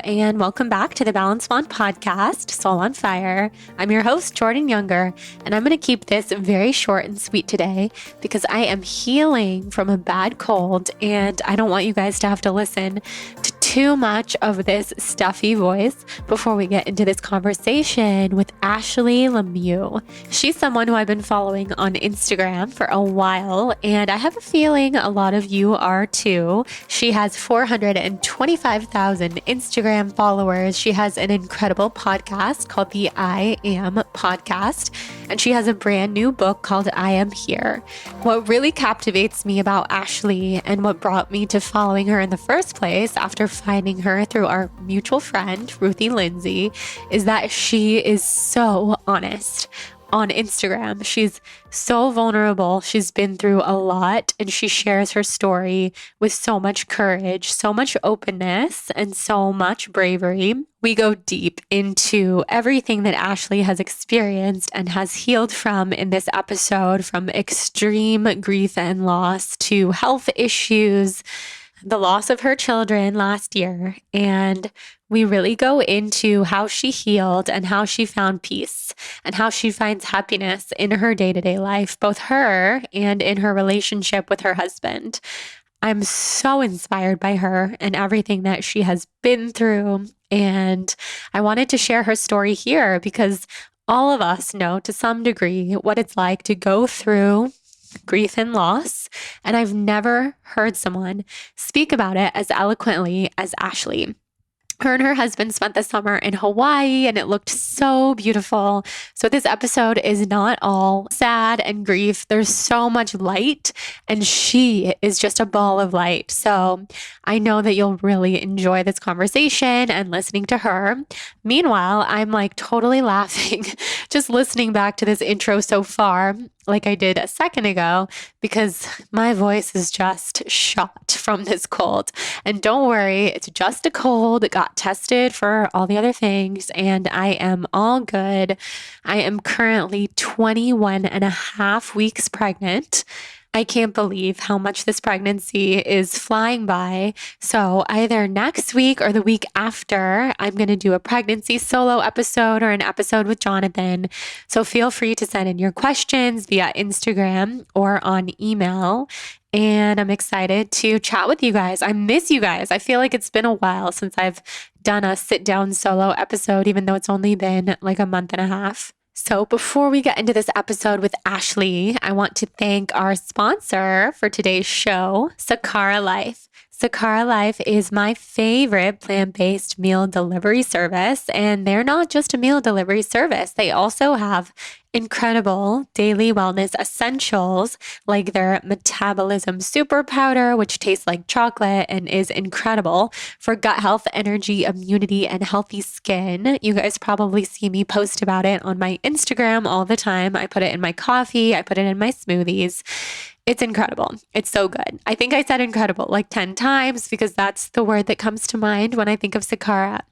and welcome back to the Balance Wand podcast, Soul on Fire. I'm your host, Jordan Younger, and I'm going to keep this very short and sweet today because I am healing from a bad cold, and I don't want you guys to have to listen to too much of this stuffy voice before we get into this conversation with Ashley Lemieux. She's someone who I've been following on Instagram for a while, and I have a feeling a lot of you are too. She has 425,000 Instagram followers. She has an incredible podcast called the I Am Podcast, and she has a brand new book called I Am Here. What really captivates me about Ashley and what brought me to following her in the first place after finding her through our mutual friend, Ruthie Lindsay, is that she is so honest. On Instagram, she's so vulnerable. She's been through a lot and she shares her story with so much courage, so much openness, and so much bravery. We go deep into everything that Ashley has experienced and has healed from in this episode, from extreme grief and loss to health issues, the loss of her children last year, and we really go into how she healed and how she found peace and how she finds happiness in her day-to-day life, both her and in her relationship with her husband. I'm so inspired by her and everything that she has been through, and I wanted to share her story here because all of us know to some degree what it's like to go through grief and loss, and I've never heard someone speak about it as eloquently as Ashley. Her and her husband spent the summer in Hawaii and it looked so beautiful. So this episode is not all sad and grief. There's so much light and she is just a ball of light. So I know that you'll really enjoy this conversation and listening to her. Meanwhile, I'm like totally laughing just listening back to this intro so far, like I did a second ago, because my voice is just shot from this cold. And don't worry, it's just a cold. It got tested for all the other things, and I am all good. I am currently 21 and a half weeks pregnant. I can't believe how much this pregnancy is flying by. So either next week or the week after, I'm going to do a pregnancy solo episode or an episode with Jonathan. So feel free to send in your questions via Instagram or on email. And I'm excited to chat with you guys. I miss you guys. I feel like it's been a while since I've done a sit down solo episode, even though it's only been like a month and a half. So before we get into this episode with Ashley, I want to thank our sponsor for today's show, Sakara Life. Sakara Life is my favorite plant-based meal delivery service, and they're not just a meal delivery service. They also have incredible daily wellness essentials like their metabolism super powder, which tastes like chocolate and is incredible for gut health, energy, immunity, and healthy skin. You guys probably see me post about it on my Instagram all the time. I put it in my coffee. I put it in my smoothies. It's incredible. It's so good. I think I said incredible like 10 times because that's the word that comes to mind when I think of Sakara.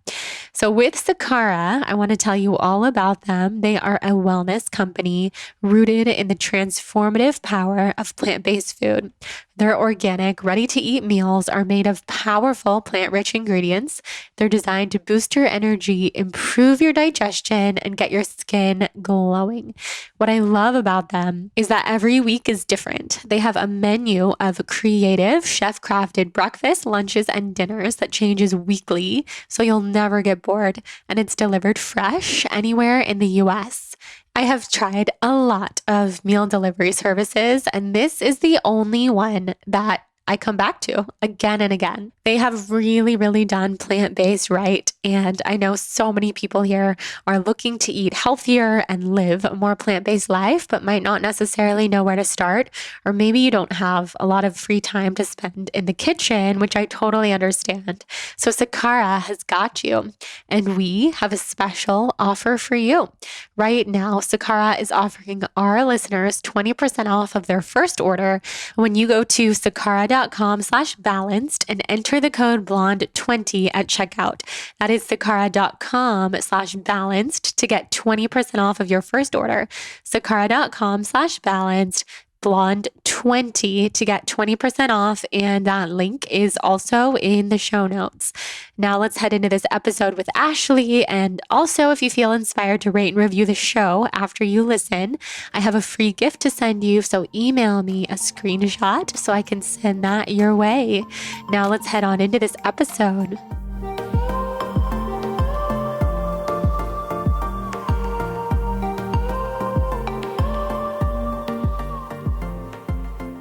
So with Sakara, I want to tell you all about them. They are a wellness company rooted in the transformative power of plant-based food. Their organic, ready-to-eat meals are made of powerful plant-rich ingredients. They're designed to boost your energy, improve your digestion, and get your skin glowing. What I love about them is that every week is different. They have a menu of creative, chef-crafted breakfast, lunches, and dinners that changes weekly, so you'll never get bored, and it's delivered fresh anywhere in the US. I have tried a lot of meal delivery services, and this is the only one that I come back to again and again. They have really, really done plant-based right. And I know so many people here are looking to eat healthier and live a more plant-based life, but might not necessarily know where to start. Or maybe you don't have a lot of free time to spend in the kitchen, which I totally understand. So Sakara has got you. And we have a special offer for you. Right now, Sakara is offering our listeners 20% off of their first order when you go to sakara.com/balanced and enter the code blonde20 at checkout. That is sakara.com/balanced to get 20% off of your first order. Sakara.com/balanced. blonde20 to get 20% off. And that link is also in the show notes. Now let's head into this episode with Ashley. And also, if you feel inspired to rate and review the show after you listen, I have a free gift to send you. So email me a screenshot so I can send that your way. Now let's head on into this episode.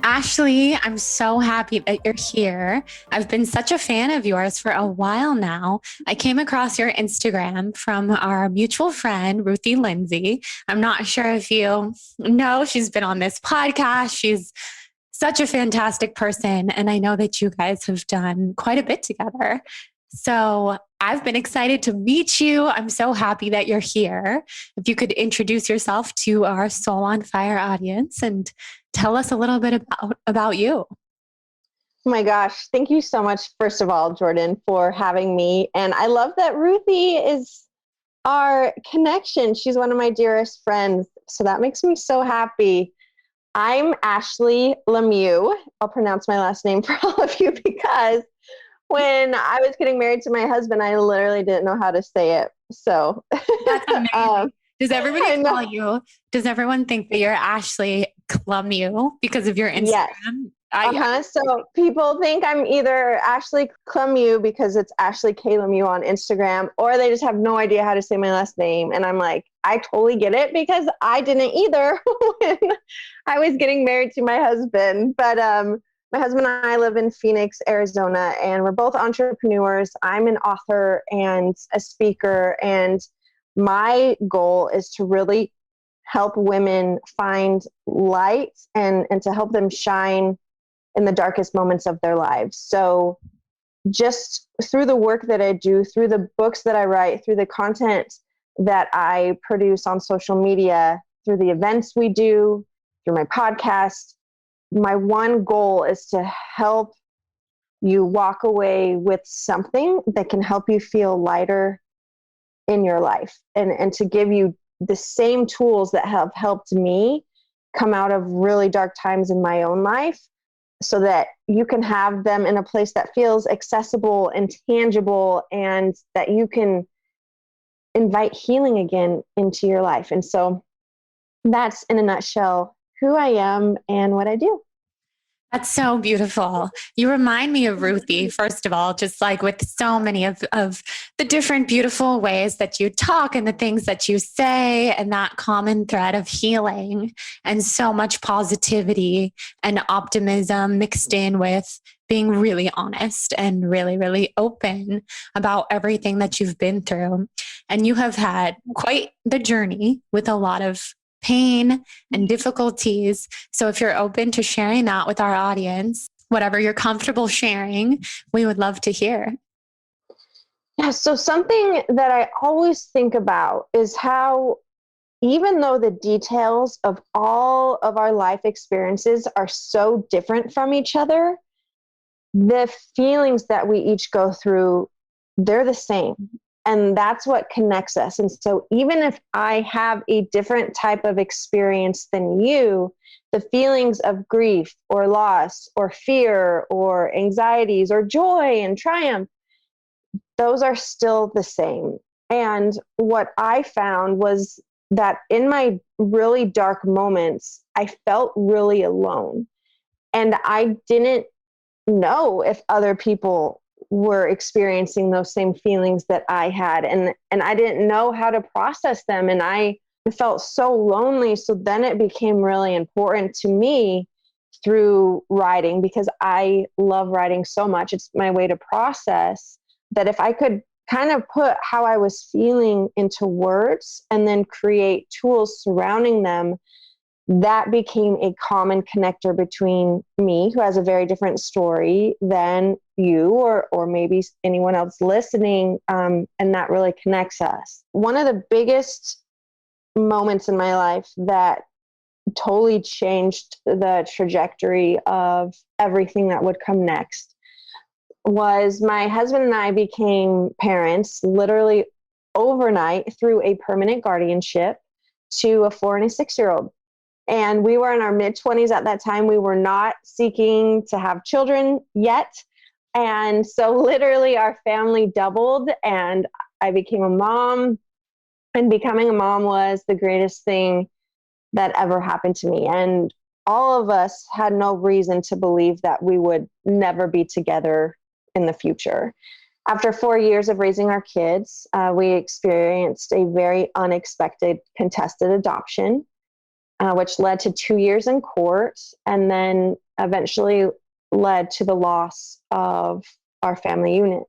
Ashley, I'm so happy that you're here. I've been such a fan of yours for a while now. I came across your Instagram from our mutual friend, Ruthie Lindsay. I'm not sure if you know, she's been on this podcast. She's such a fantastic person. And I know that you guys have done quite a bit together. So I've been excited to meet you. I'm so happy that you're here. If you could introduce yourself to our Soul on Fire audience and tell us a little bit about you. Oh my gosh. Thank you so much, first of all, Jordan, for having me. And I love that Ruthie is our connection. She's one of my dearest friends. So that makes me so happy. I'm Ashley Lemieux. I'll pronounce my last name for all of you because when I was getting married to my husband, I literally didn't know how to say it. So that's amazing. Does everybody call you? Does everyone think that you're Ashley Lemieux because of your Instagram? Yes. So people think I'm either Ashley Lemieux because it's Ashley K. Lemieux on Instagram, or they just have no idea how to say my last name. And I'm like, I totally get it because I didn't either when I was getting married to my husband. But my husband and I live in Phoenix, Arizona, and we're both entrepreneurs. I'm an author and a speaker, and my goal is to really help women find light and to help them shine in the darkest moments of their lives. So just through the work that I do, through the books that I write, through the content that I produce on social media, through the events we do, through my podcast, my one goal is to help you walk away with something that can help you feel lighter in your life and to give you the same tools that have helped me come out of really dark times in my own life so that you can have them in a place that feels accessible and tangible and that you can invite healing again into your life. And so that's in a nutshell who I am and what I do. That's so beautiful. You remind me of Ruthie, first of all, just like with so many of the different beautiful ways that you talk and the things that you say and that common thread of healing and so much positivity and optimism mixed in with being really honest and really, really open about everything that you've been through. And you have had quite the journey with a lot of pain and difficulties. So if you're open to sharing that with our audience, whatever you're comfortable sharing, we would love to hear. Yeah. So something that I always think about is how, even though the details of all of our life experiences are so different from each other, the feelings that we each go through, they're the same. And that's what connects us. And so even if I have a different type of experience than you, the feelings of grief or loss or fear or anxieties or joy and triumph, those are still the same. And what I found was that in my really dark moments, I felt really alone. And I didn't know if other people were experiencing those same feelings that I had. And I didn't know how to process them. And I felt so lonely. So then it became really important to me through writing, because I love writing so much. It's my way to process, that if I could kind of put how I was feeling into words and then create tools surrounding them, that became a common connector between me, who has a very different story than you or maybe anyone else listening, and that really connects us. One of the biggest moments in my life that totally changed the trajectory of everything that would come next was my husband and I became parents literally overnight through a permanent guardianship to a 4 and a 6-year-old. And we were in our mid-20s at that time. We were not seeking to have children yet. And so literally our family doubled and I became a mom. And becoming a mom was the greatest thing that ever happened to me. And all of us had no reason to believe that we would never be together in the future. After 4 years of raising our kids, we experienced a very unexpected contested adoption, which led to 2 years in court and then eventually led to the loss of our family unit.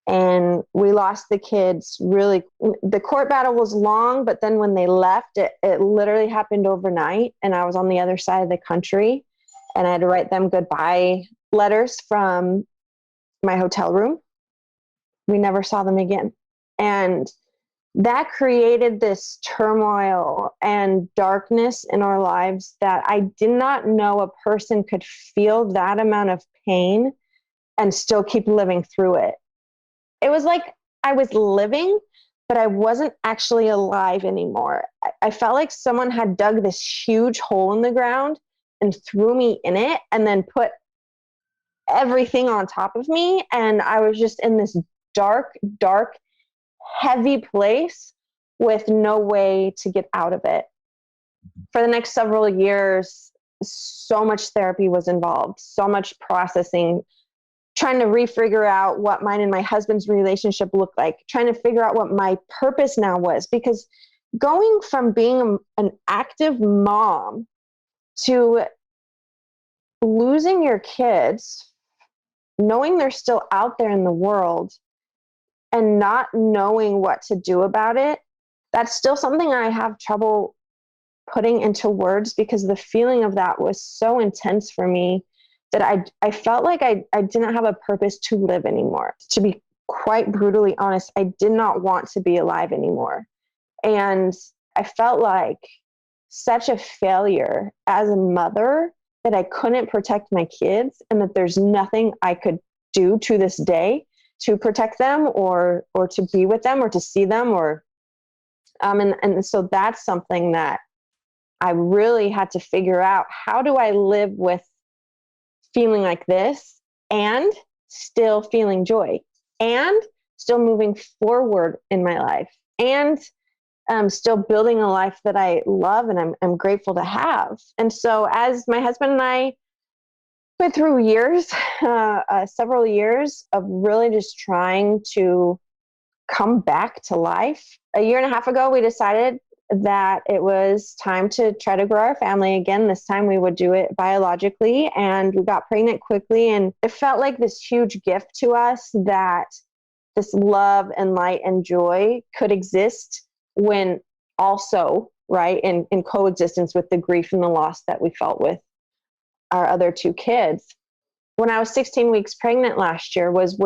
And we lost the kids really. The court battle was long, but then when they left, it literally happened overnight. And I was on the other side of the country and I had to write them goodbye letters from my hotel room. We never saw them again. And that created this turmoil and darkness in our lives that I did not know a person could feel that amount of pain and still keep living through it. It was like I was living, but I wasn't actually alive anymore. I felt like someone had dug this huge hole in the ground and threw me in it and then put everything on top of me. And I was just in this dark, heavy place with no way to get out of it. For the next several years, so much therapy was involved, so much processing, trying to refigure out what mine and my husband's relationship looked like, trying to figure out what my purpose now was. Because going from being an active mom to losing your kids, knowing they're still out there in the world and not knowing what to do about it, that's still something I have trouble putting into words because the feeling of that was so intense for me that I felt like I didn't have a purpose to live anymore. To be quite brutally honest, I did not want to be alive anymore. And I felt like such a failure as a mother that I couldn't protect my kids and that there's nothing I could do to this day to protect them or to be with them or to see them or and so that's something that I really had to figure out. How do I live with feeling like this and still feeling joy and still moving forward in my life and still building a life that I love and I'm grateful to have. And so as my husband and I went through years, several years of really just trying to come back to life. A year and a half ago, we decided that it was time to try to grow our family again. This time we would do it biologically, and we got pregnant quickly. And it felt like this huge gift to us that this love and light and joy could exist when also, right, in coexistence with the grief and the loss that we felt with our other two kids. When I was 16 weeks pregnant last year was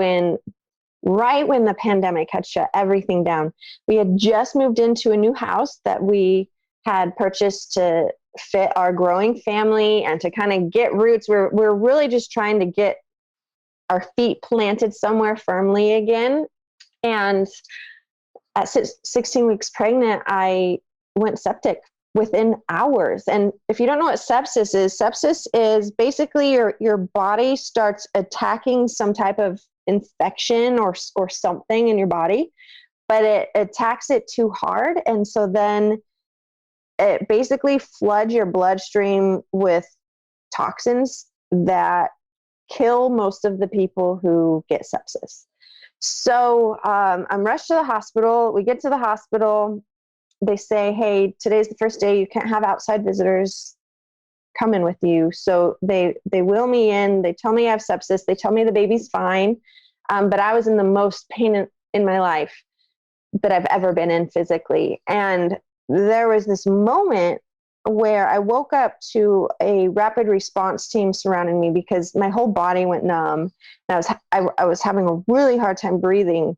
right when the pandemic had shut everything down. We had just moved into a new house that we had purchased to fit our growing family and to kind of get roots. We're really just trying to get our feet planted somewhere firmly again. And at 16 weeks pregnant, I went septic within hours. And if you don't know what sepsis is basically your body starts attacking some type of infection or something in your body, but it attacks it too hard. And so then it basically floods your bloodstream with toxins that kill most of the people who get sepsis. So I'm rushed to the hospital. We get to the hospital. They say, hey, today's the first day. You can't have outside visitors come in with you. So they wheel me in. They tell me I have sepsis. They tell me the baby's fine. But I was in the most pain in my life that I've ever been in physically. And there was this moment where I woke up to a rapid response team surrounding me because my whole body went numb. And I was having a really hard time breathing.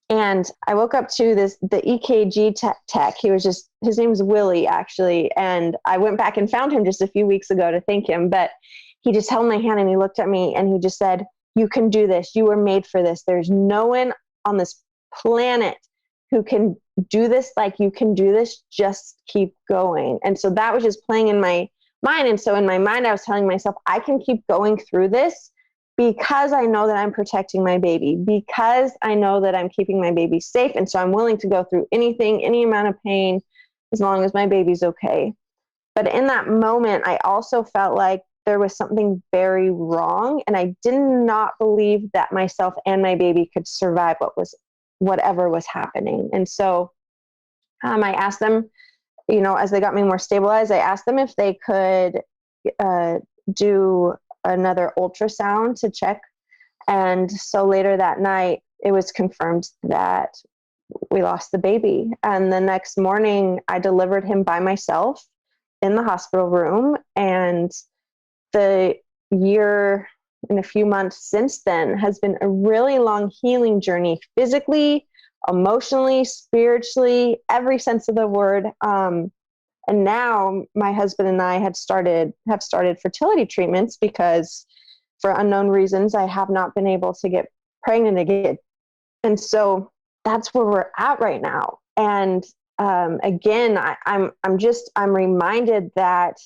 And I woke up to the EKG tech. His name was Willie, actually. And I went back and found him just a few weeks ago to thank him. But he just held my hand and he looked at me and he just said, you can do this. You were made for this. There's no one on this planet who can do this, like you can do this, just keep going. And so that was just playing in my mind. And so in my mind, I was telling myself, I can keep going through this because I know that I'm protecting my baby, because I know that I'm keeping my baby safe. And so I'm willing to go through anything, any amount of pain, as long as my baby's okay. But in that moment, I also felt like there was something very wrong. And I did not believe that myself and my baby could survive whatever was happening. And so I asked them, as they got me more stabilized, I asked them if they could do another ultrasound to check. And so later that night, it was confirmed that we lost the baby. And the next morning, I delivered him by myself in the hospital room. And the year and a few months since then has been a really long healing journey, physically, emotionally, spiritually, every sense of the word. And now my husband and I have started fertility treatments because for unknown reasons, I have not been able to get pregnant again. And so that's where we're at right now. And again, I'm reminded that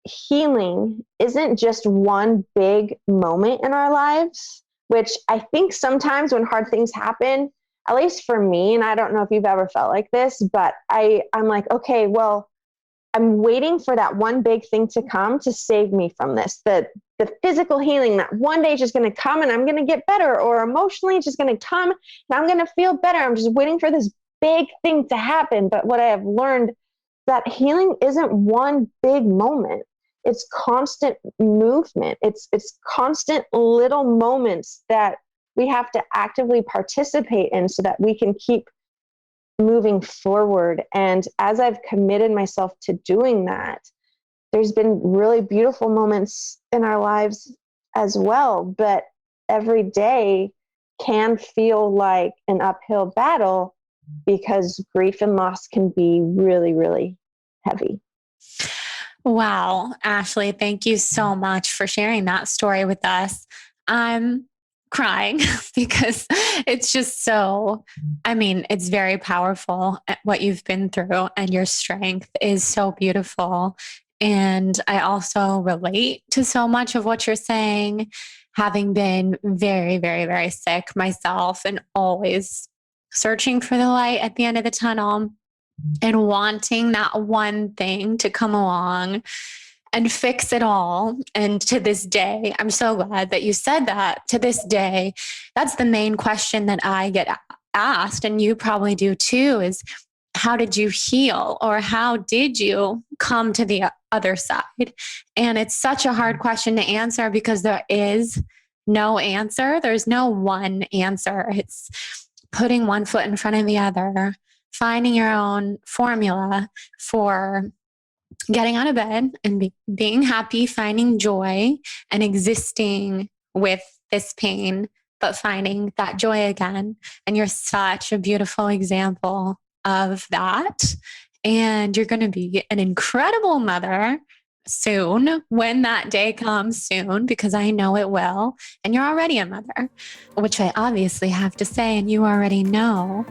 healing isn't just one big moment in our lives, which I think sometimes when hard things happen, at least for me, and I don't know if you've ever felt like this, but I'm like, okay, well, I'm waiting for that one big thing to come to save me from this. The physical healing that one day is just going to come and I'm going to get better, or emotionally it's just going to come and I'm going to feel better. I'm just waiting for this big thing to happen. But what I have learned, that healing isn't one big moment. It's constant movement. It's constant little moments that we have to actively participate in so that we can keep moving forward. And as I've committed myself to doing that, there's been really beautiful moments in our lives as well. But every day can feel like an uphill battle because grief and loss can be really, really heavy. Wow, Ashley, thank you so much for sharing that story with us. I'm crying because it's just it's very powerful what you've been through, and your strength is so beautiful. And I also relate to so much of what you're saying, having been very, very, very sick myself and always searching for the light at the end of the tunnel and wanting that one thing to come along and fix it all. And to this day, I'm so glad that you said that. To this day, that's the main question that I get asked, and you probably do too, is how did you heal, or how did you come to the other side? And it's such a hard question to answer because there is no answer. There's no one answer. It's putting one foot in front of the other, finding your own formula for getting out of bed and being happy, finding joy and existing with this pain, but finding that joy again. And you're such a beautiful example of that. And you're going to be an incredible mother soon, when that day comes soon, because I know it will. And you're already a mother, which I obviously have to say, and you already know.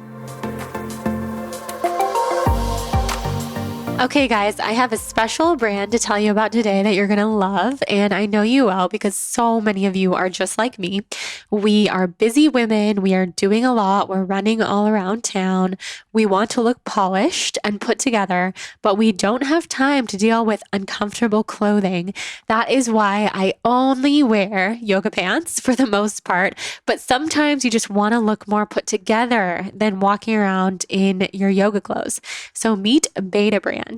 Okay, guys, I have a special brand to tell you about today that you're going to love, and I know you will because so many of you are just like me. We are busy women. We are doing a lot. We're running all around town. We want to look polished and put together, but we don't have time to deal with uncomfortable clothing. That is why I only wear yoga pants for the most part, but sometimes you just want to look more put together than walking around in your yoga clothes. So meet Beta Brand.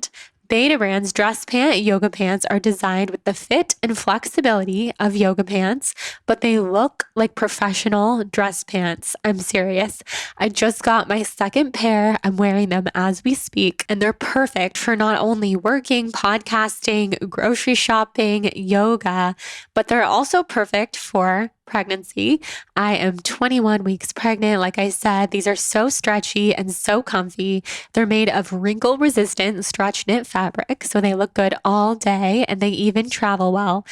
Beta Brand's dress pant yoga pants are designed with the fit and flexibility of yoga pants, but they look like professional dress pants. I'm serious. I just got my second pair. I'm wearing them as we speak, and they're perfect for not only working, podcasting, grocery shopping, yoga, but they're also perfect for pregnancy. I am 21 weeks pregnant. Like I said, these are so stretchy and so comfy. They're made of wrinkle resistant stretch knit fabric, so they look good all day and they even travel well.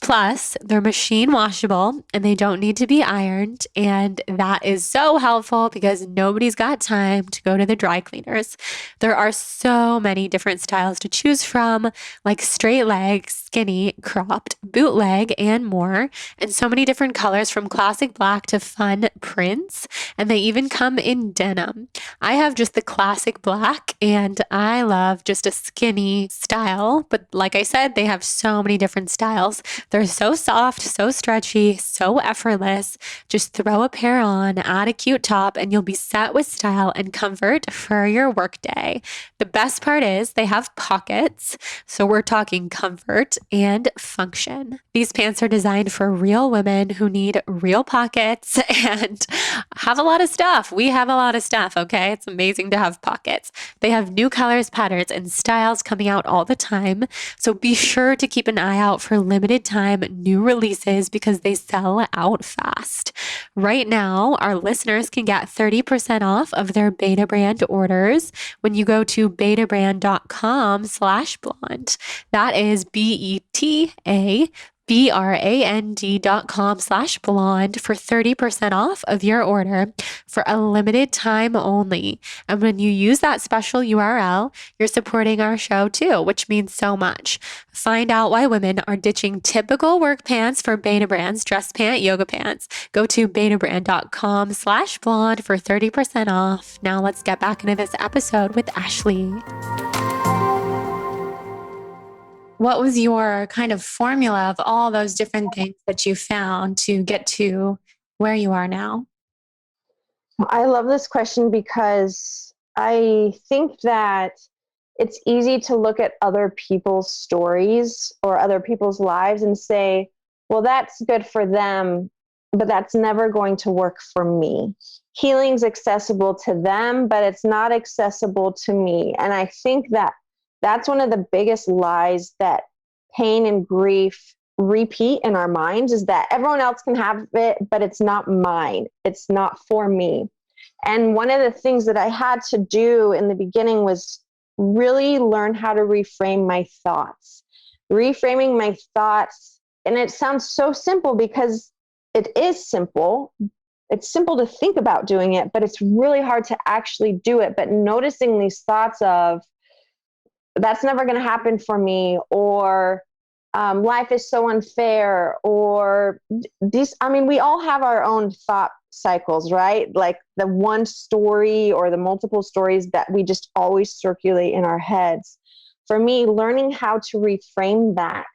Plus, they're machine washable and they don't need to be ironed. And that is so helpful because nobody's got time to go to the dry cleaners. There are so many different styles to choose from, like straight leg, skinny, cropped, bootleg, and more. And so many different colors from classic black to fun prints. And they even come in denim. I have just the classic black and I love just a skinny style. But like I said, they have so many different styles. They're so soft, so stretchy, so effortless. Just throw a pair on, add a cute top, and you'll be set with style and comfort for your workday. The best part is they have pockets, so we're talking comfort and function. These pants are designed for real women who need real pockets and have a lot of stuff. We have a lot of stuff, okay? It's amazing to have pockets. They have new colors, patterns, and styles coming out all the time, so be sure to keep an eye out for limited time new releases because they sell out fast. Right now, our listeners can get 30% off of their Beta Brand orders when you go to betabrand.com/blonde. That is BETABRAND.com/blonde for 30% off of your order for a limited time only. And when you use that special URL, you're supporting our show too, which means so much. Find out why women are ditching typical work pants for Beta Brand's dress pant yoga pants. Go to betabrand.com/blonde for 30% off. Now let's get back into this episode with Ashley. What was your kind of formula of all those different things that you found to get to where you are now? I love this question because I think that it's easy to look at other people's stories or other people's lives and say, well, that's good for them, but that's never going to work for me. Healing's accessible to them, but it's not accessible to me. And I think that that's one of the biggest lies that pain and grief repeat in our minds, is that everyone else can have it, but it's not mine. It's not for me. And one of the things that I had to do in the beginning was really learn how to reframe my thoughts. Reframing my thoughts, and it sounds so simple because it is simple. It's simple to think about doing it, but it's really hard to actually do it. But noticing these thoughts of, that's never going to happen for me, or life is so unfair, or these, I mean, we all have our own thought cycles, right? Like the one story or the multiple stories that we just always circulate in our heads. For me, learning how to reframe that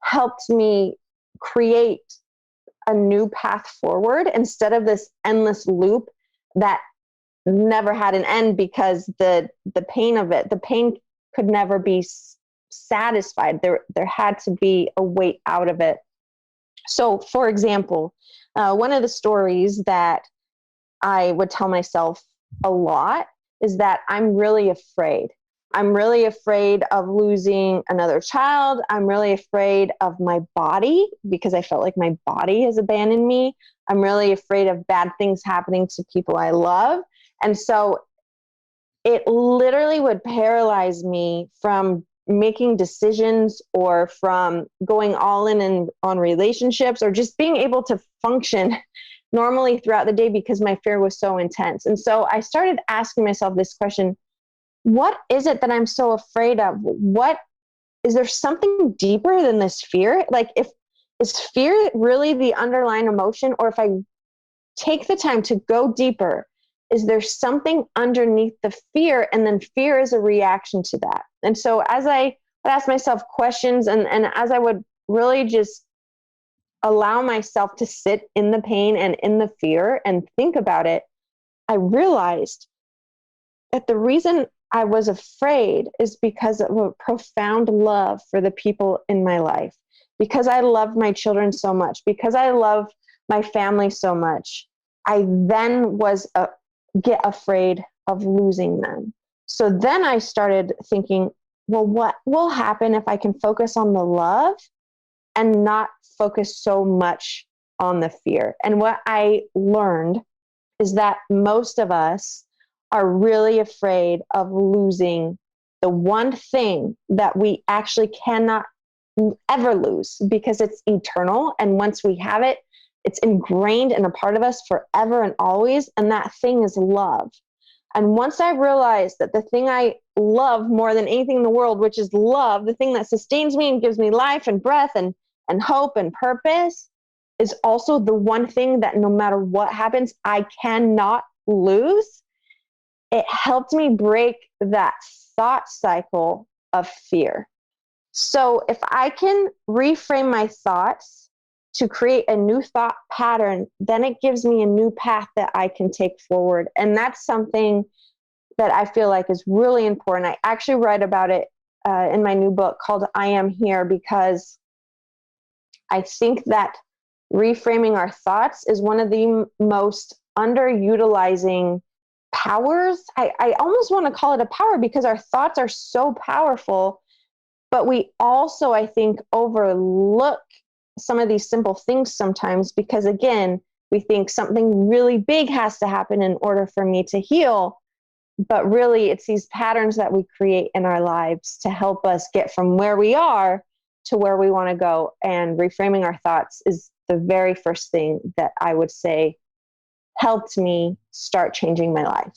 helped me create a new path forward instead of this endless loop that never had an end, because the pain of it, the pain could never be satisfied. There had to be a way out of it. So, for example, one of the stories that I would tell myself a lot is that I'm really afraid. I'm really afraid of losing another child. I'm really afraid of my body because I felt like my body has abandoned me. I'm really afraid of bad things happening to people I love. And so it literally would paralyze me from making decisions or from going all in on relationships or just being able to function normally throughout the day because my fear was so intense. And so I started asking myself this question: what is it that I'm so afraid of? What is there something deeper than this fear? Like, is fear really the underlying emotion? Or if I take the time to go deeper, is there something underneath the fear? And then fear is a reaction to that. And so as I would ask myself questions and as I would really just allow myself to sit in the pain and in the fear and think about it, I realized that the reason I was afraid is because of a profound love for the people in my life, because I love my children so much, because I love my family so much. I then get afraid of losing them. So then I started thinking, well, what will happen if I can focus on the love and not focus so much on the fear. And what I learned is that most of us are really afraid of losing the one thing that we actually cannot ever lose because it's eternal. And once we have it, it's ingrained in a part of us forever and always. And that thing is love. And once I realized that the thing I love more than anything in the world, which is love, the thing that sustains me and gives me life and breath and hope and purpose, is also the one thing that no matter what happens, I cannot lose. It helped me break that thought cycle of fear. So if I can reframe my thoughts to create a new thought pattern, then it gives me a new path that I can take forward. And that's something that I feel like is really important. I actually write about it in my new book called I Am Here, because I think that reframing our thoughts is one of the most underutilizing powers. I almost want to call it a power because our thoughts are so powerful, but we also, I think, overlook some of these simple things sometimes because, again, we think something really big has to happen in order for me to heal. But really, it's these patterns that we create in our lives to help us get from where we are to where we want to go. And reframing our thoughts is the very first thing that I would say helped me start changing my life.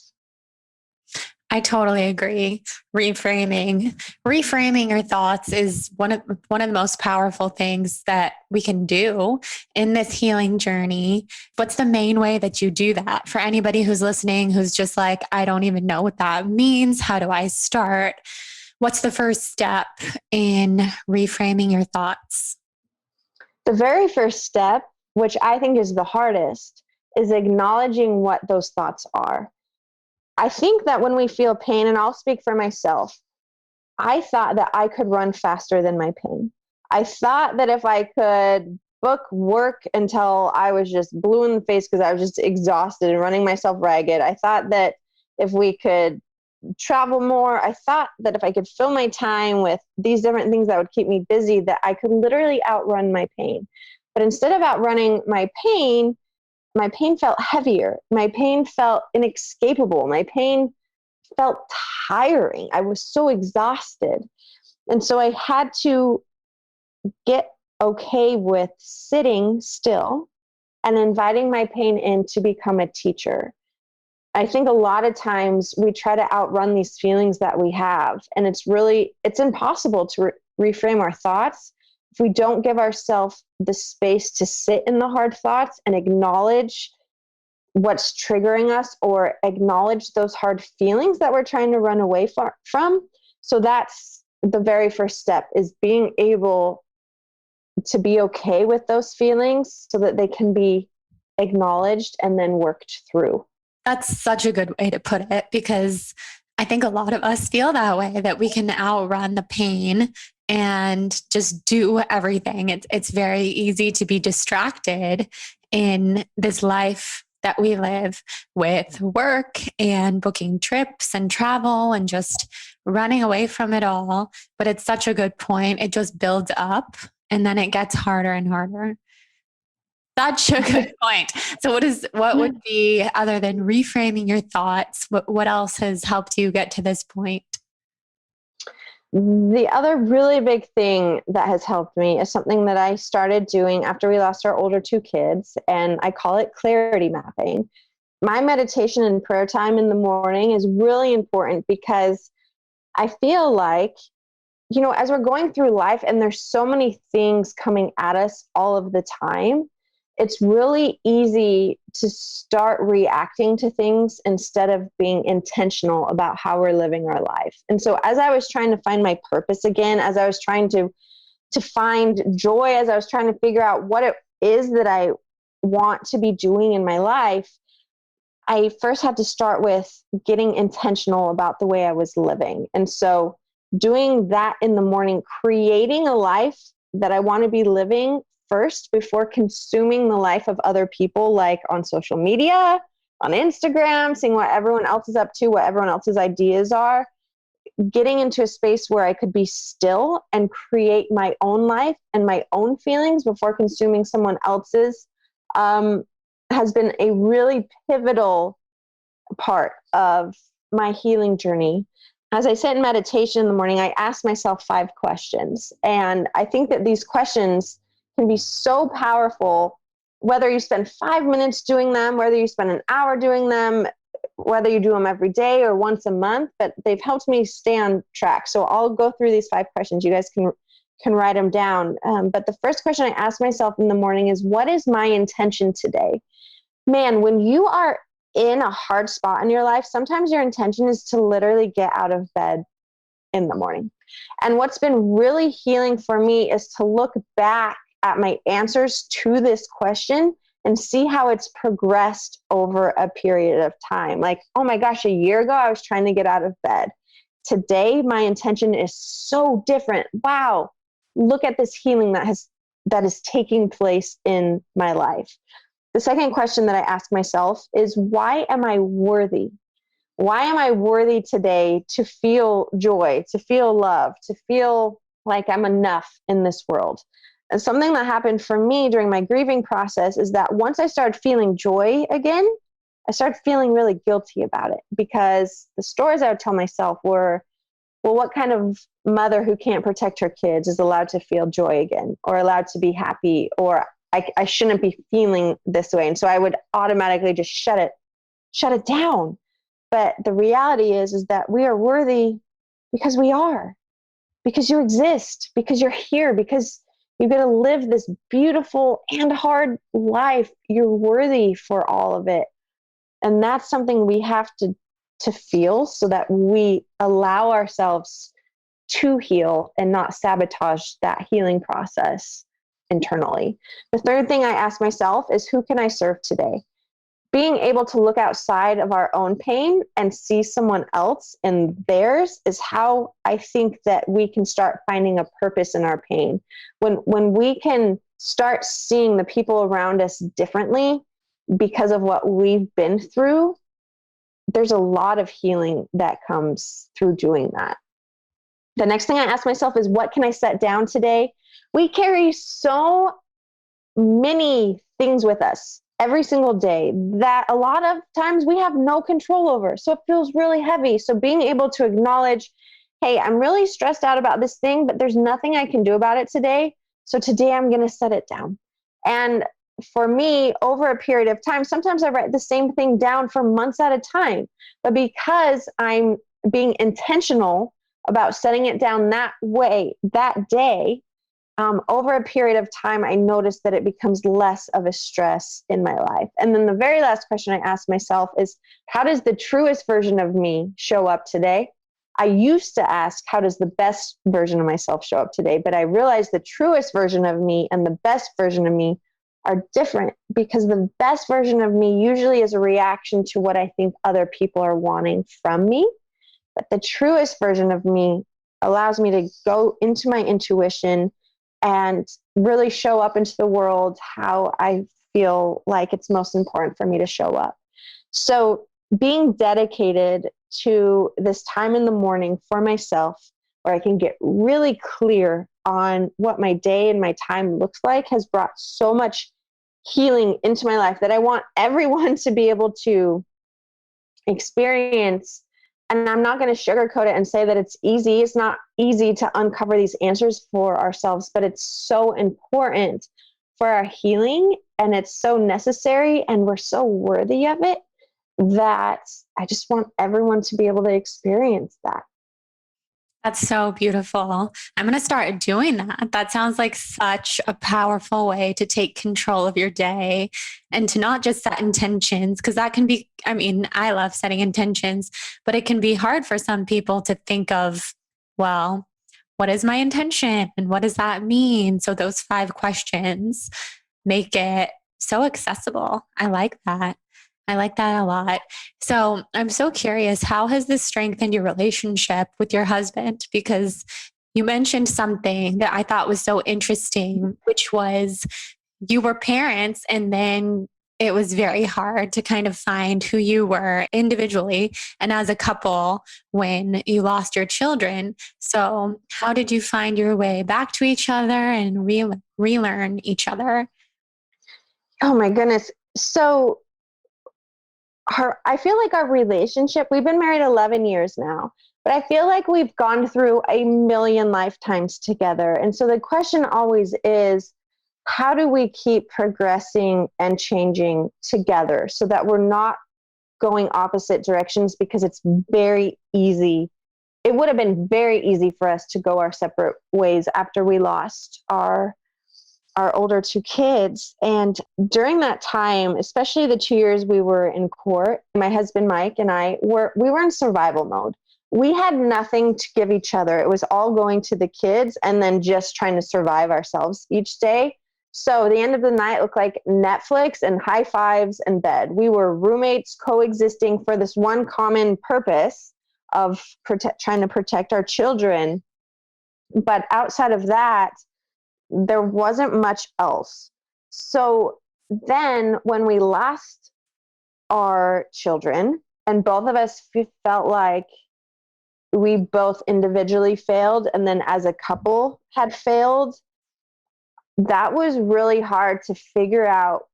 I totally agree. Reframing your thoughts is one of the most powerful things that we can do in this healing journey. What's the main way that you do that? For anybody who's listening, who's just like, I don't even know what that means. How do I start? What's the first step in reframing your thoughts? The very first step, which I think is the hardest, is acknowledging what those thoughts are. I think that when we feel pain, and I'll speak for myself, I thought that I could run faster than my pain. I thought that if I could book work until I was just blue in the face because I was just exhausted and running myself ragged, I thought that if we could travel more, I thought that if I could fill my time with these different things that would keep me busy, that I could literally outrun my pain. But instead of outrunning my pain felt heavier. My pain felt inescapable. My pain felt tiring. I was so exhausted. And so I had to get okay with sitting still and inviting my pain in to become a teacher. I think a lot of times we try to outrun these feelings that we have, and it's impossible to reframe our thoughts if we don't give ourselves the space to sit in the hard thoughts and acknowledge what's triggering us or acknowledge those hard feelings that we're trying to run away from. So that's the very first step, is being able to be okay with those feelings so that they can be acknowledged and then worked through. That's such a good way to put it, because I think a lot of us feel that way, that we can outrun the pain and just do everything. It's very easy to be distracted in this life that we live, with work and booking trips and travel and just running away from it all. But it's such a good point. It just builds up and then it gets harder and harder. Such a good point. So what would be, other than reframing your thoughts, what else has helped you get to this point? The other really big thing that has helped me is something that I started doing after we lost our older two kids, and I call it clarity mapping. My meditation and prayer time in the morning is really important because I feel like, as we're going through life and there's so many things coming at us all of the time, it's really easy to start reacting to things instead of being intentional about how we're living our life. And so as I was trying to find my purpose again, as I was trying to find joy, as I was trying to figure out what it is that I want to be doing in my life, I first had to start with getting intentional about the way I was living. And so doing that in the morning, creating a life that I want to be living first before consuming the life of other people, like on social media, on Instagram, seeing what everyone else is up to, what everyone else's ideas are, getting into a space where I could be still and create my own life and my own feelings before consuming someone else's has been a really pivotal part of my healing journey. As I sit in meditation in the morning, I ask myself 5 questions. And I think that these questions can be so powerful, whether you spend 5 minutes doing them, whether you spend an hour doing them, whether you do them every day or once a month, but they've helped me stay on track. So I'll go through these 5 questions. You guys can write them down. But the first question I ask myself in the morning is, what is my intention today? Man, when you are in a hard spot in your life, sometimes your intention is to literally get out of bed in the morning. And what's been really healing for me is to look back at my answers to this question and see how it's progressed over a period of time. Like, oh my gosh, a year ago, I was trying to get out of bed. Today, my intention is so different. Wow, look at this healing that is taking place in my life. The second question that I ask myself is, why am I worthy? Why am I worthy today to feel joy, to feel love, to feel like I'm enough in this world? And something that happened for me during my grieving process is that once I started feeling joy again, I started feeling really guilty about it, because the stories I would tell myself were, well, what kind of mother who can't protect her kids is allowed to feel joy again, or allowed to be happy, or I shouldn't be feeling this way. And so I would automatically just shut it down. But the reality is that we are worthy because we are, because you exist, because you're here, because you're going to live this beautiful and hard life. You're worthy for all of it. And that's something we have to feel, so that we allow ourselves to heal and not sabotage that healing process internally. The third thing I ask myself is, who can I serve today? Being able to look outside of our own pain and see someone else in theirs is how I think that we can start finding a purpose in our pain. When we can start seeing the people around us differently because of what we've been through, there's a lot of healing that comes through doing that. The next thing I ask myself is, what can I set down today? We carry so many things with us every single day that a lot of times we have no control over. So it feels really heavy. So being able to acknowledge, hey, I'm really stressed out about this thing, but there's nothing I can do about it today. So today I'm going to set it down. And for me, over a period of time, sometimes I write the same thing down for months at a time. But because I'm being intentional about setting it down that way, that day, over a period of time, I noticed that it becomes less of a stress in my life. And then the very last question I ask myself is, how does the truest version of me show up today? I used to ask, how does the best version of myself show up today? But I realized the truest version of me and the best version of me are different, because the best version of me usually is a reaction to what I think other people are wanting from me. But the truest version of me allows me to go into my intuition and really show up into the world how I feel like it's most important for me to show up. So being dedicated to this time in the morning for myself, where I can get really clear on what my day and my time looks like, has brought so much healing into my life that I want everyone to be able to experience. And I'm not going to sugarcoat it and say that it's easy. It's not easy to uncover these answers for ourselves, but it's so important for our healing, and it's so necessary, and we're so worthy of it, that I just want everyone to be able to experience that. That's so beautiful. I'm going to start doing that. That sounds like such a powerful way to take control of your day and to not just set intentions, because that can be, I mean, I love setting intentions, but it can be hard for some people to think of, well, what is my intention and what does that mean? So those 5 questions make it so accessible. I like that. I like that a lot. So I'm so curious, how has this strengthened your relationship with your husband? Because you mentioned something that I thought was so interesting, which was you were parents, and then it was very hard to kind of find who you were individually and as a couple when you lost your children. So how did you find your way back to each other and relearn each other? Oh my goodness. So I feel like our relationship, we've been married 11 years now, but I feel like we've gone through a million lifetimes together. And so the question always is, how do we keep progressing and changing together so that we're not going opposite directions? Because it's very easy. It would have been very easy for us to go our separate ways after we lost our older two kids. And during that time, especially the 2 years we were in court, my husband Mike and we were in survival mode. We had nothing to give each other. It was all going to the kids and then just trying to survive ourselves each day. So the end of the night looked like Netflix and high fives and bed. We were roommates coexisting for this one common purpose of trying to protect our children. But outside of that, there wasn't much else. So then when we lost our children and both of us felt like we both individually failed and then as a couple had failed, that was really hard to figure out,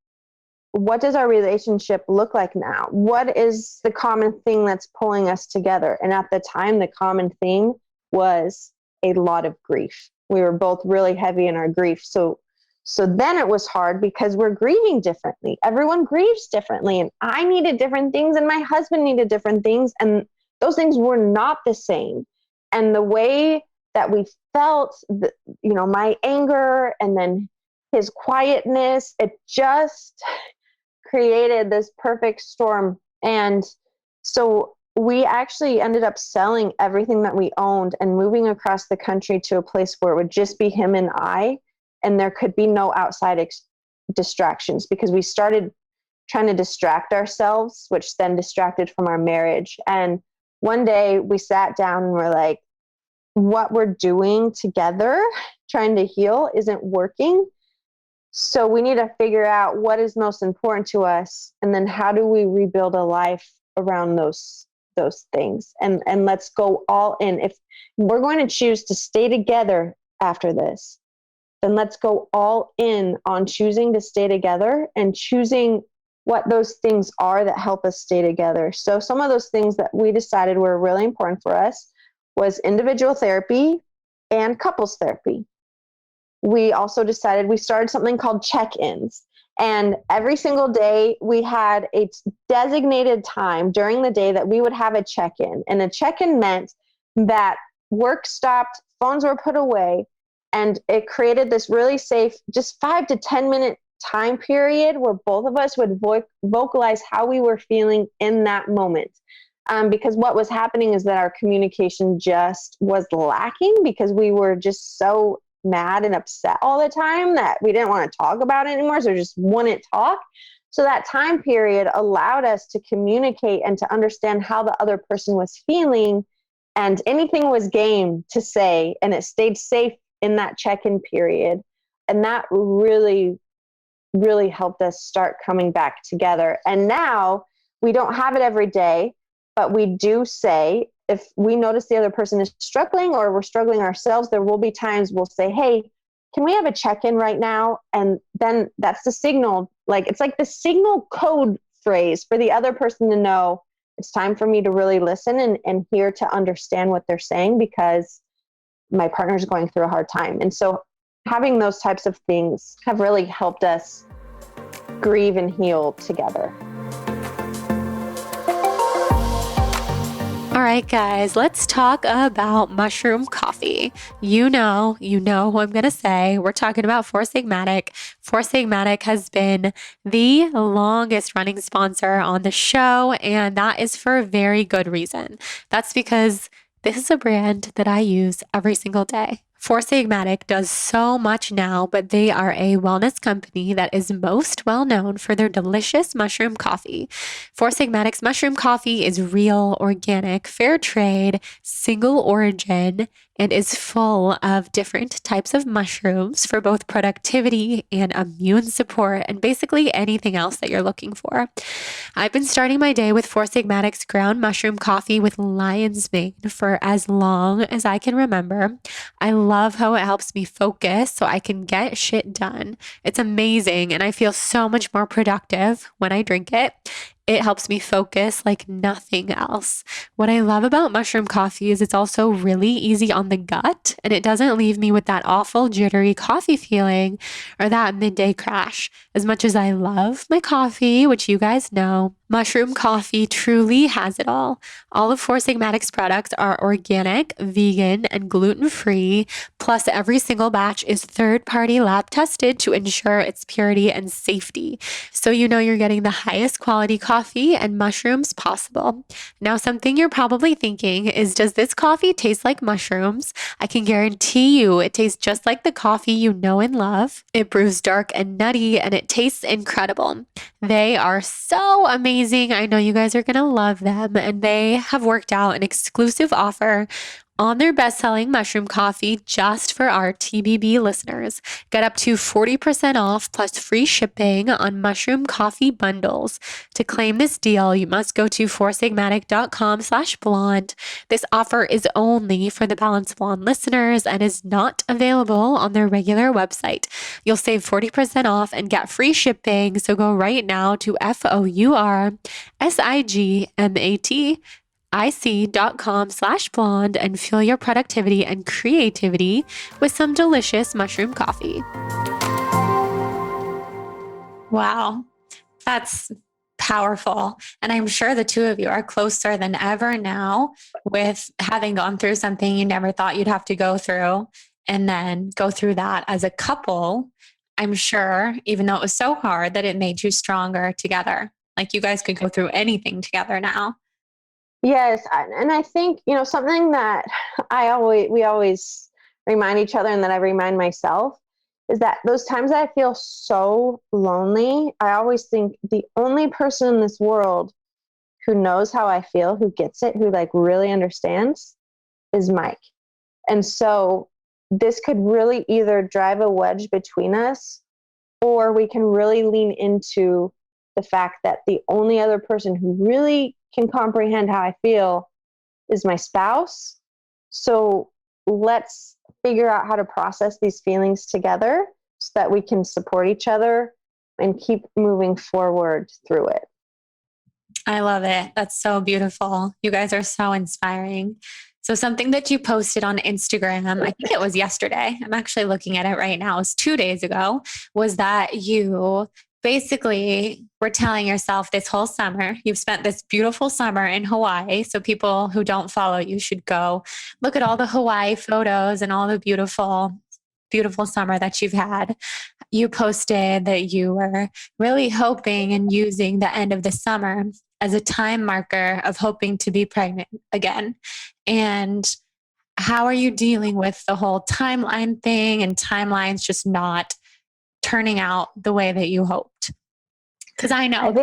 what does our relationship look like now? What is the common thing that's pulling us together? And at the time, the common thing was a lot of grief. We were both really heavy in our grief. So then it was hard because we're grieving differently. Everyone grieves differently. And I needed different things and my husband needed different things. And those things were not the same. And the way that we felt, my anger and then his quietness, it just created this perfect storm. And so we actually ended up selling everything that we owned and moving across the country to a place where it would just be him and I, and there could be no outside distractions, because we started trying to distract ourselves, which then distracted from our marriage. And one day we sat down and we're like, what we're doing together, trying to heal, isn't working. So we need to figure out what is most important to us, and then how do we rebuild a life around those things, and let's go all in. If we're going to choose to stay together after this, then let's go all in on choosing to stay together and choosing what those things are that help us stay together. So some of those things that we decided were really important for us was individual therapy and couples therapy. We also decided, we started something called check-ins. And every single day we had a designated time during the day that we would have a check-in. And a check-in meant that work stopped, phones were put away, and it created this really safe, just 5 to 10 minute time period where both of us would vocalize how we were feeling in that moment. Because what was happening is that our communication just was lacking, because we were just so mad and upset all the time that we didn't want to talk about it anymore. So we just wouldn't talk. So that time period allowed us to communicate and to understand how the other person was feeling, and anything was game to say, and it stayed safe in that check-in period. And that really, really helped us start coming back together. And now we don't have it every day, but we do say, if we notice the other person is struggling or we're struggling ourselves, there will be times we'll say, hey, can we have a check-in right now? And then that's the signal. Like, it's like the signal code phrase for the other person to know it's time for me to really listen and hear to understand what they're saying, because my partner's going through a hard time. And so having those types of things have really helped us grieve and heal together. All right, guys, let's talk about mushroom coffee. You know who I'm going to say. We're talking about Four Sigmatic. Four Sigmatic has been the longest running sponsor on the show, and that is for a very good reason. That's because this is a brand that I use every single day. Four Sigmatic does so much now, but they are a wellness company that is most well known for their delicious mushroom coffee. Four Sigmatic's mushroom coffee is real, organic, fair trade, single origin, and is full of different types of mushrooms for both productivity and immune support and basically anything else that you're looking for. I've been starting my day with Four Sigmatic's ground mushroom coffee with lion's mane for as long as I can remember. I love how it helps me focus so I can get shit done. It's amazing, and I feel so much more productive when I drink it. It helps me focus like nothing else. What I love about mushroom coffee is it's also really easy on the gut, and it doesn't leave me with that awful jittery coffee feeling or that midday crash. As much as I love my coffee, which you guys know, mushroom coffee truly has it all. All of Four Sigmatic's products are organic, vegan, and gluten-free, plus every single batch is third-party lab tested to ensure its purity and safety. So you know you're getting the highest quality coffee and mushrooms possible. Now, something you're probably thinking is, does this coffee taste like mushrooms? I can guarantee you it tastes just like the coffee you know and love. It brews dark and nutty, and it tastes incredible. They are so amazing. I know you guys are going to love them, and they have worked out an exclusive offer on their best-selling mushroom coffee just for our TBB listeners. Get up to 40% off plus free shipping on mushroom coffee bundles. To claim this deal, you must go to foursigmatic.com/blonde. This offer is only for the Balance Blonde listeners and is not available on their regular website. You'll save 40% off and get free shipping, so go right now to foursigmatic.com/blonde and fuel your productivity and creativity with some delicious mushroom coffee. Wow, that's powerful. And I'm sure the two of you are closer than ever now with having gone through something you never thought you'd have to go through and then go through that as a couple. I'm sure, even though it was so hard, that it made you stronger together. Like you guys could go through anything together now. Yes, and I think, something that we always remind each other, and that I remind myself, is that those times that I feel so lonely, I always think the only person in this world who knows how I feel, who gets it, who like really understands, is Mike. And so this could really either drive a wedge between us, or we can really lean into the fact that the only other person who really can comprehend how I feel is my spouse. So let's figure out how to process these feelings together so that we can support each other and keep moving forward through it. I love it. That's so beautiful. You guys are so inspiring. So something that you posted on Instagram, I think it was yesterday, I'm actually looking at it right now, it was 2 days ago, was that you basically were telling yourself this whole summer, you've spent this beautiful summer in Hawaii. So people who don't follow you should go look at all the Hawaii photos and all the beautiful, beautiful summer that you've had. You posted that you were really hoping and using the end of the summer as a time marker of hoping to be pregnant again. And how are you dealing with the whole timeline thing and timelines just not turning out the way that you hoped? Because I know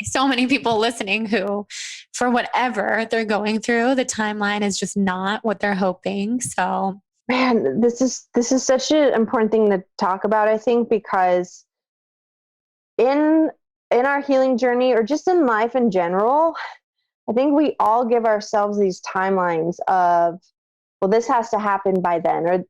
so many people listening who, for whatever they're going through, the timeline is just not what they're hoping. So, man, this is such an important thing to talk about, I think, because in our healing journey, or just in life in general, I think we all give ourselves these timelines of, well, this has to happen by then, and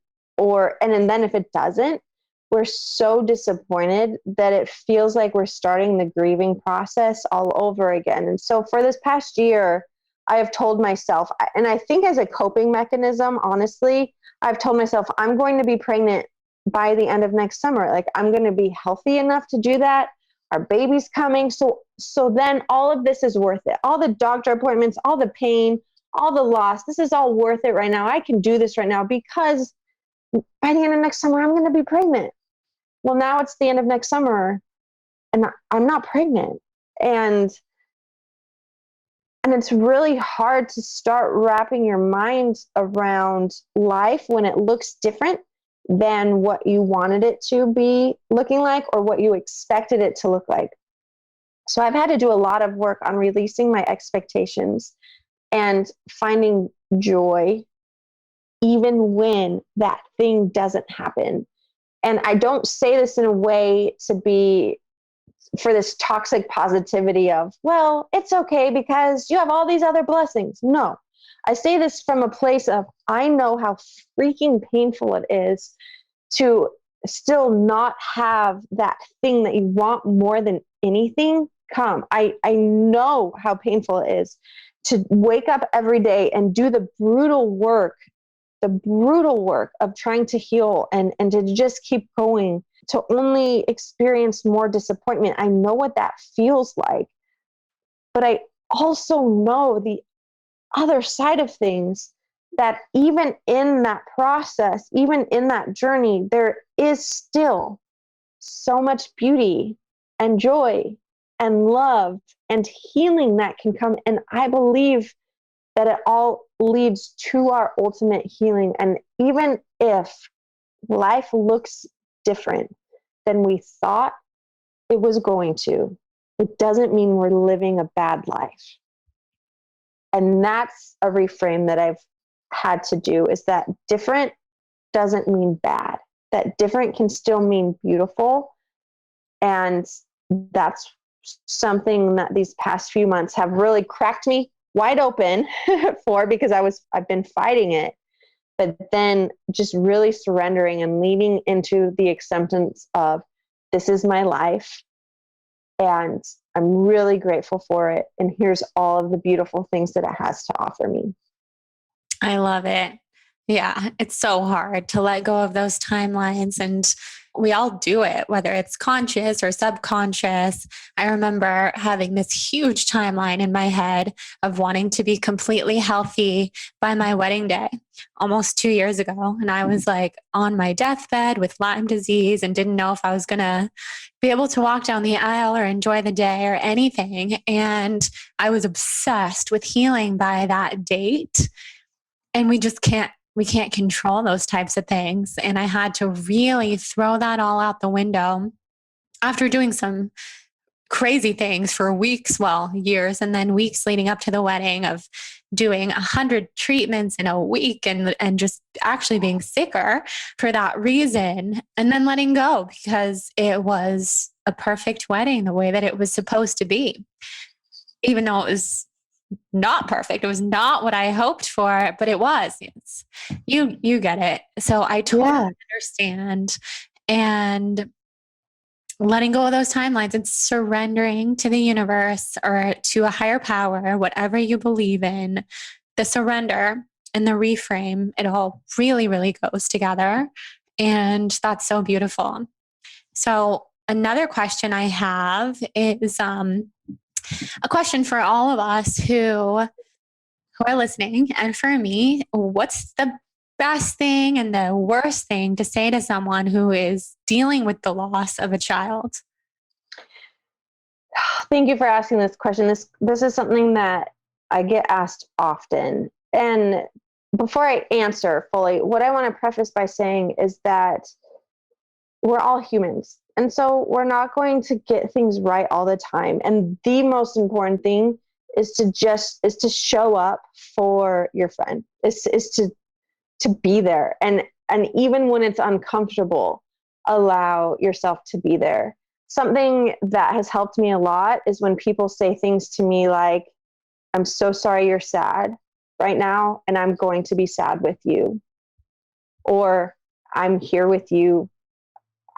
then if it doesn't, we're so disappointed that it feels like we're starting the grieving process all over again. And so for this past year, I have told myself, and I think as a coping mechanism, honestly, I've told myself, I'm going to be pregnant by the end of next summer. Like, I'm going to be healthy enough to do that. Our baby's coming. So then all of this is worth it. All the doctor appointments, all the pain, all the loss, this is all worth it right now. I can do this right now because by the end of next summer, I'm going to be pregnant. Well, now it's the end of next summer and I'm not pregnant. And it's really hard to start wrapping your mind around life when it looks different than what you wanted it to be looking like or what you expected it to look like. So I've had to do a lot of work on releasing my expectations and finding joy even when that thing doesn't happen. And I don't say this in a way to be for this toxic positivity of, well, it's okay because you have all these other blessings. No, I say this from a place of, I know how freaking painful it is to still not have that thing that you want more than anything come. I know how painful it is to wake up every day and do the brutal work of trying to heal and to just keep going, to only experience more disappointment. I know what that feels like, but I also know the other side of things, that even in that process, even in that journey, there is still so much beauty and joy and love and healing that can come. And I believe that it all leads to our ultimate healing. And even if life looks different than we thought it was going to, it doesn't mean we're living a bad life. And that's a reframe that I've had to do, is that different doesn't mean bad, that different can still mean beautiful. And that's something that these past few months have really cracked me wide open for, because I've been fighting it, but then just really surrendering and leaning into the acceptance of, this is my life and I'm really grateful for it. And here's all of the beautiful things that it has to offer me. I love it. Yeah, it's so hard to let go of those timelines. And we all do it, whether it's conscious or subconscious. I remember having this huge timeline in my head of wanting to be completely healthy by my wedding day almost 2 years ago. And I was like on my deathbed with Lyme disease and didn't know if I was going to be able to walk down the aisle or enjoy the day or anything. And I was obsessed with healing by that date. And we can't control those types of things. And I had to really throw that all out the window after doing some crazy things for weeks, well, years, and then weeks leading up to the wedding, of doing 100 treatments in a week and just actually being sicker for that reason, and then letting go because it was a perfect wedding the way that it was supposed to be, even though it was not perfect. It was not what I hoped for, but it was. You get it. So I totally understand. And letting go of those timelines and surrendering to the universe or to a higher power, whatever you believe in, the surrender and the reframe, it all really, really goes together. And that's so beautiful. So another question I have is, a question for all of us who are listening. And for me, what's the best thing and the worst thing to say to someone who is dealing with the loss of a child? Thank you for asking this question. This is something that I get asked often. And before I answer fully, what I want to preface by saying is that we're all humans. And so we're not going to get things right all the time. And the most important thing is to show up for your friend, is to be there. And even when it's uncomfortable, allow yourself to be there. Something that has helped me a lot is when people say things to me like, I'm so sorry you're sad right now, and I'm going to be sad with you. Or I'm here with you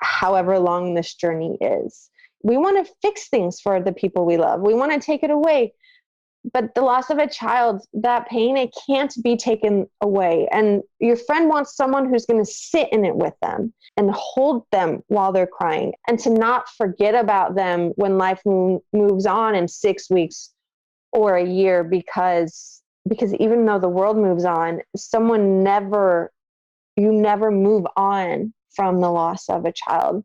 however long this journey is. We want to fix things for the people we love. We want to take it away. But the loss of a child, that pain, it can't be taken away. And your friend wants someone who's going to sit in it with them and hold them while they're crying, and to not forget about them when life moves on in 6 weeks or a year, because even though the world moves on, you never move on from the loss of a child.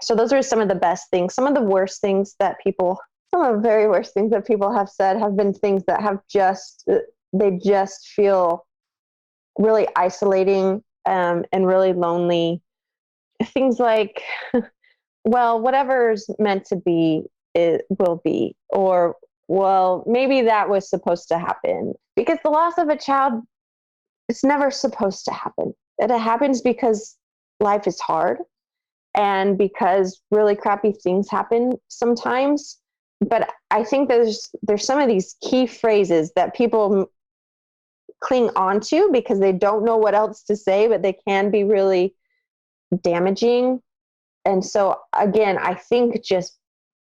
So those are some of the best things. Some of the very worst things that people have said have been things that have they just feel really isolating, and really lonely. Things like, well, whatever's meant to be, it will be, or, well, maybe that was supposed to happen. Because the loss of a child, it's never supposed to happen. It happens because life is hard and because really crappy things happen sometimes. But I think there's some of these key phrases that people cling on to because they don't know what else to say, but they can be really damaging. And so again, I think just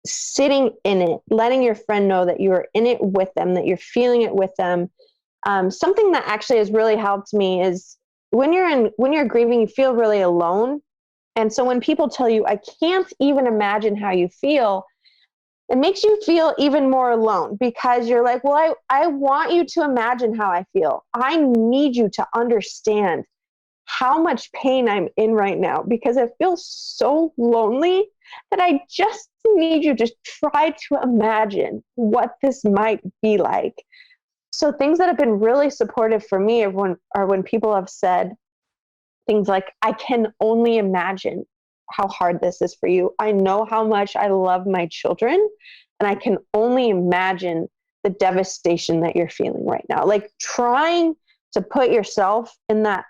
sitting in it, letting your friend know that you are in it with them, that you're feeling it with them. Something that actually has really helped me is when you're grieving, you feel really alone. And so when people tell you, I can't even imagine how you feel, it makes you feel even more alone because you're like, well, I want you to imagine how I feel. I need you to understand how much pain I'm in right now because I feel so lonely that I just need you to try to imagine what this might be like. So things that have been really supportive for me are when people have said things like, I can only imagine how hard this is for you. I know how much I love my children, and I can only imagine the devastation that you're feeling right now. Like trying to put yourself in that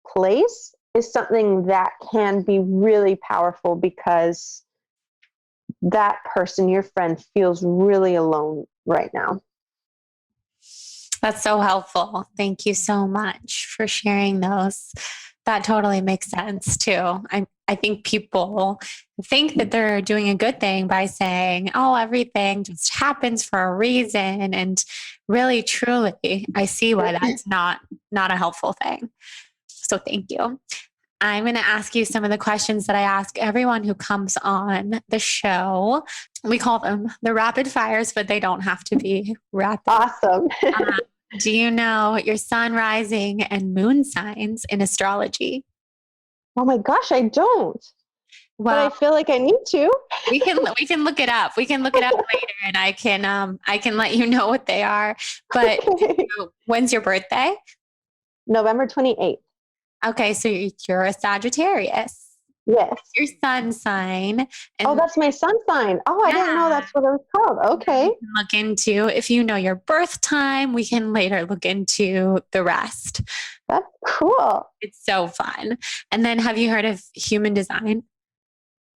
place is something that can be really powerful because that person, your friend, feels really alone right now. That's so helpful. Thank you so much for sharing those. That totally makes sense too. I think people think that they're doing a good thing by saying, oh, everything just happens for a reason. And really, truly, I see why that's not a helpful thing. So thank you. I'm going to ask you some of the questions that I ask everyone who comes on the show. We call them the rapid fires, but they don't have to be rapid. Awesome. Do you know your sun, rising, and moon signs in astrology? Oh my gosh, I don't. But I feel like I need to. we can look it up. We can look it up later, and I can let you know what they are. But Okay. when's your birthday? November 28th. Okay, so you're a Sagittarius. Yes. Your sun sign. And Oh, that's my sun sign. Oh, I didn't know that's what it was called. Okay. we can look into, if you know your birth time, we can later look into the rest. That's cool. It's so fun. And then have you heard of human design?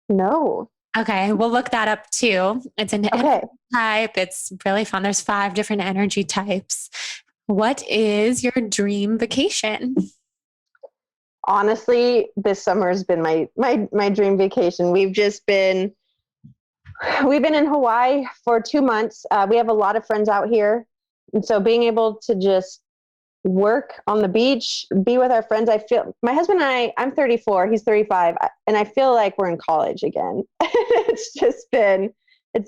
No. Okay, we'll look that up too. It's an energy type. It's really fun. There's 5 different energy types. What is your dream vacation? Honestly, this summer has been my dream vacation. We've been in Hawaii for 2 months. We have a lot of friends out here. And so being able to just work on the beach, be with our friends. I feel my husband and I'm 34, he's 35, and I feel like we're in college again. It's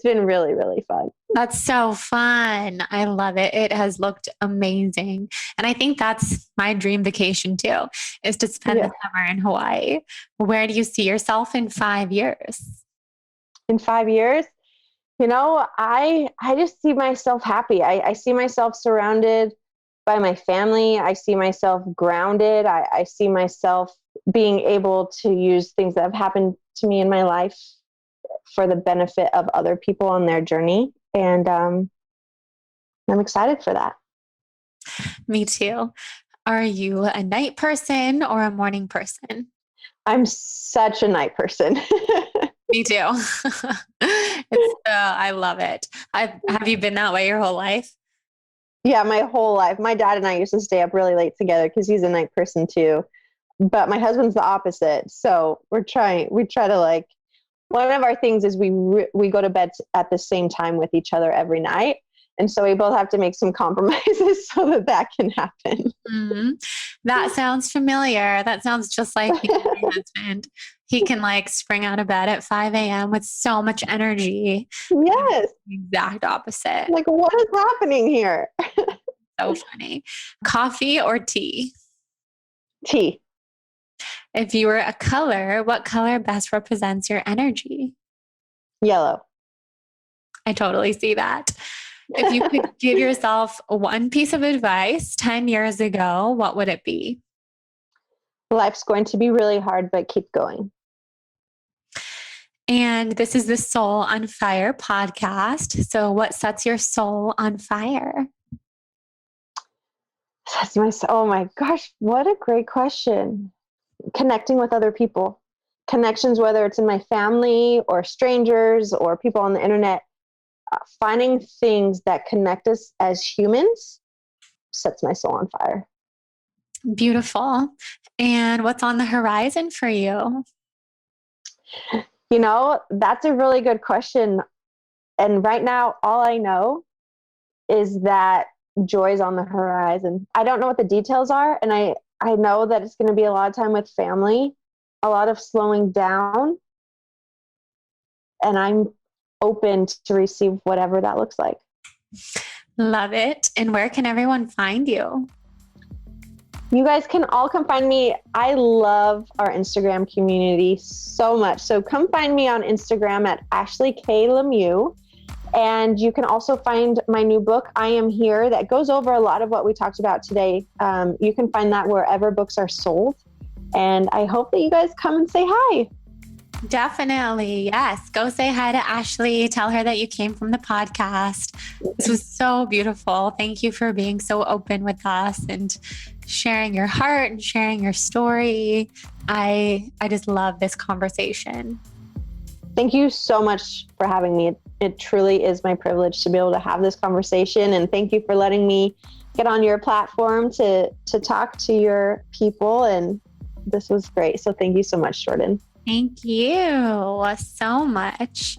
been really, really fun. That's so fun. I love it. It has looked amazing. And I think that's my dream vacation too, is to spend the summer in Hawaii. Where do you see yourself in 5 years? In 5 years, I just see myself happy. I see myself surrounded by my family. I see myself grounded. I see myself being able to use things that have happened to me in my life for the benefit of other people on their journey. And I'm excited for that. Me too. Are you a night person or a morning person? I'm such a night person. Me too. I love it. Have you been that way your whole life? Yeah, my whole life. My dad and I used to stay up really late together because he's a night person too. But my husband's the opposite. So we try to like, one of our things is we go to bed at the same time with each other every night. And so we both have to make some compromises so that can happen. Mm-hmm. That sounds familiar. That sounds just like me and my husband. He can like spring out of bed at 5 a.m. with so much energy. Yes. Exact opposite. Like, what is happening here? So funny. Coffee or tea? Tea. If you were a color, what color best represents your energy? Yellow. I totally see that. If you could give yourself one piece of advice 10 years ago, what would it be? Life's going to be really hard, but keep going. And this is the Soul on Fire podcast. So what sets your soul on fire? Oh my gosh, what a great question. Connecting with other people, connections, whether it's in my family or strangers or people on the internet, finding things that connect us as humans sets my soul on fire. Beautiful. And what's on the horizon for you? That's a really good question. And right now, all I know is that joy is on the horizon. I don't know what the details are. And I know that it's going to be a lot of time with family, a lot of slowing down. And I'm open to receive whatever that looks like. Love it. And where can everyone find you? You guys can all come find me. I love our Instagram community so much. So come find me on Instagram at Ashley K. Lemieux. And you can also find my new book, I Am Here, that goes over a lot of what we talked about today. You can find that wherever books are sold. And I hope that you guys come and say hi. Definitely. Yes. Go say hi to Ashley. Tell her that you came from the podcast. This was so beautiful. Thank you for being so open with us and sharing your heart and sharing your story. I just love this conversation. Thank you so much for having me. It truly is my privilege to be able to have this conversation. And thank you for letting me get on your platform to talk to your people. And this was great. So thank you so much, Jordan. Thank you so much.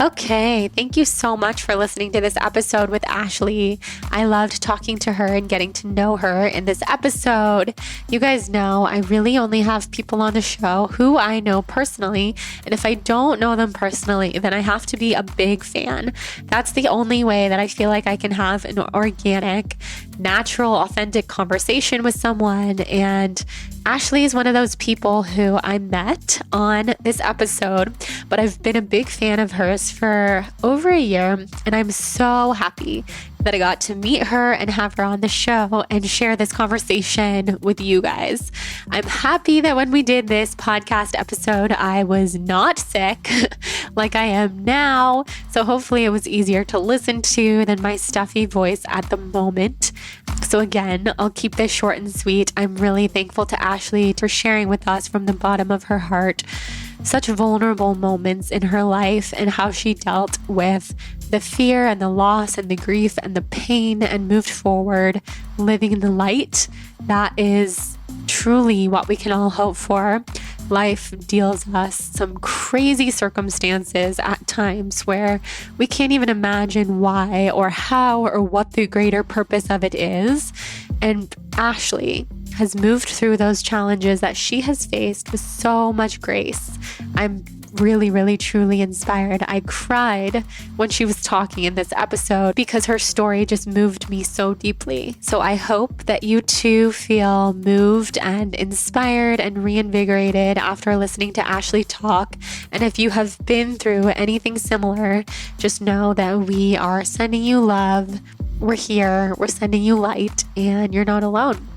Okay, thank you so much for listening to this episode with Ashley. I loved talking to her and getting to know her in this episode. You guys know I really only have people on the show who I know personally, and if I don't know them personally, then I have to be a big fan. That's the only way that I feel like I can have an organic, natural, authentic conversation with someone. And Ashley is one of those people who I met on this episode, but I've been a big fan of hers for over a year, and I'm so happy that I got to meet her and have her on the show and share this conversation with you guys. I'm happy that when we did this podcast episode, I was not sick like I am now. So hopefully it was easier to listen to than my stuffy voice at the moment. So again, I'll keep this short and sweet. I'm really thankful to Ashley for sharing with us from the bottom of her heart such vulnerable moments in her life and how she dealt with the fear and the loss and the grief and the pain and moved forward, living in the light. That is truly what we can all hope for. Life deals us some crazy circumstances at times where we can't even imagine why or how or what the greater purpose of it is. And Ashley has moved through those challenges that she has faced with so much grace. I'm really, really, truly inspired. I cried when she was talking in this episode because her story just moved me so deeply. So I hope that you too feel moved and inspired and reinvigorated after listening to Ashley talk. And if you have been through anything similar, just know that we are sending you love. We're here, we're sending you light, and you're not alone.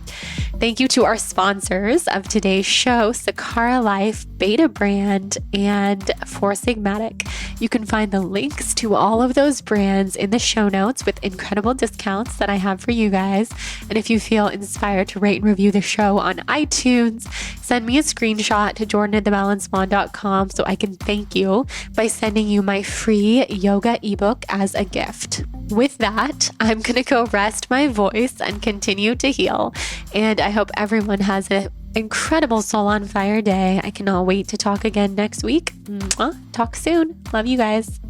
Thank you to our sponsors of today's show, Sakara Life, Beta Brand, and Four Sigmatic. You can find the links to all of those brands in the show notes with incredible discounts that I have for you guys. And if you feel inspired to rate and review the show on iTunes, send me a screenshot to jordan@thebalancedmom.com so I can thank you by sending you my free yoga ebook as a gift. With that, I'm going to go rest my voice and continue to heal. And I hope everyone has an incredible soul on fire day. I cannot wait to talk again next week. Talk soon. Love you guys.